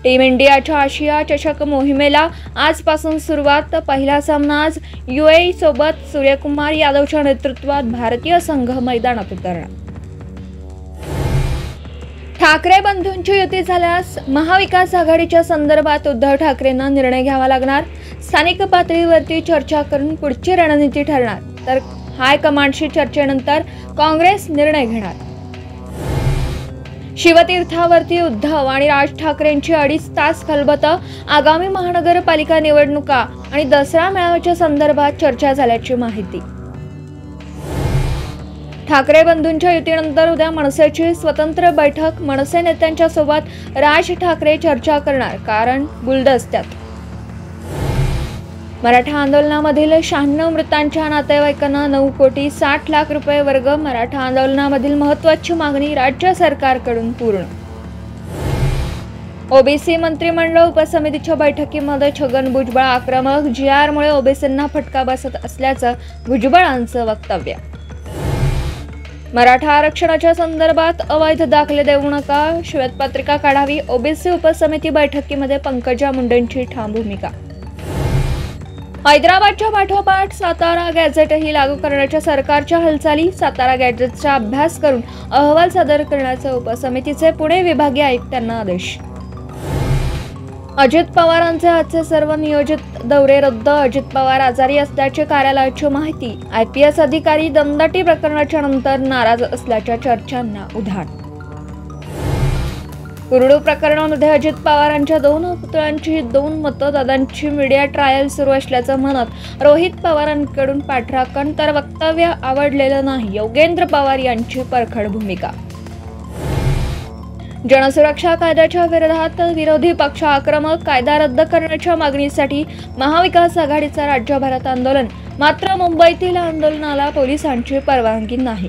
Team इंडियाच्या आशिया चषक मोहिमेला आजपासून सुरुवात। पहिला सामना आज UAE सोबत। सूर्यकुमार यादवच्या नेतृत्वात भारतीय संघ मैदानात उतरणार। ठाकरे बंधूंची युती झाल्यास महाविकास आघाडीच्या संदर्भात उद्धव ठाकरेंना निर्णय घ्यावा लागणार। स्थानिक पातळीवरती चर्चा करून पुढची रणनीती ठरणार, तर हायकमांडशी चर्चेनंतर काँग्रेस निर्णय घेणार। शिवतीर्थावरती उद्धव आणि राज ठाकरेंची 2.5 तास खलबतं। आगामी महानगरपालिका निवडणुका आणि दसरा मेळाव्याच्या संदर्भात चर्चा झाल्याची माहिती। ठाकरे बंधूंच्या युतीनंतर उद्या मनसेची स्वतंत्र बैठक। मनसे नेत्यांच्या सोबत राज ठाकरे चर्चा करणार, कारण गुलदस्त्यात। मराठा आंदोलनामधील 96 मृतांच्या नातेवाईकांना 9,60,00,000 रुपये वर्ग। मराठा आंदोलनामधील महत्त्वाची मागणी राज्य सरकारकडून पूर्ण। ओबीसी मंत्रिमंडळ उपसमितीच्या बैठकीमध्ये छगन भुजबळ आक्रमक। GRमुळे ओबीसींना फटका बसत असल्याचं भुजबळांचं वक्तव्य। मराठा आरक्षणाच्या संदर्भात अवैध दाखले देऊ नका, श्वेतपत्रिका काढावी। ओबीसी उपसमिती बैठकीमध्ये पंकजा मुंडेंची ठाम भूमिका। हैदराबादच्या पाठोपाठ सातारा गॅझेटही लागू करण्याच्या सरकारच्या हालचाली। सातारा गॅझेटचा अभ्यास करून अहवाल सादर करण्याचे उपसमितीचे पुणे विभागीय आयुक्तांना आदेश। अजित पवारांचे आजचे सर्व नियोजित दौरे रद्द। अजित पवार आजारी असल्याची कार्यालयाची माहिती। IPS अधिकारी दमदाटी प्रकरणाच्या नंतर नाराज असल्याच्या चर्चांना उधाण। कुरडू प्रकरणामध्ये अजित पवारांच्या 2 पुतळ्यांची 2 मतदारांची मीडिया ट्रायल सुरू असल्याचं म्हणत रोहित पवारांकडून पाठराखण, तर वक्तव्य आवडलेलं नाही, योगेंद्र पवार यांची परखड भूमिका। जनसुरक्षा कायद्याच्या विरोधात विरोधी पक्ष आक्रमक। कायदा रद्द करण्याच्या मागणीसाठी महाविकास आघाडीचा राज्यभरात आंदोलन, मात्र मुंबईतील आंदोलनाला पोलिसांची परवानगी नाही।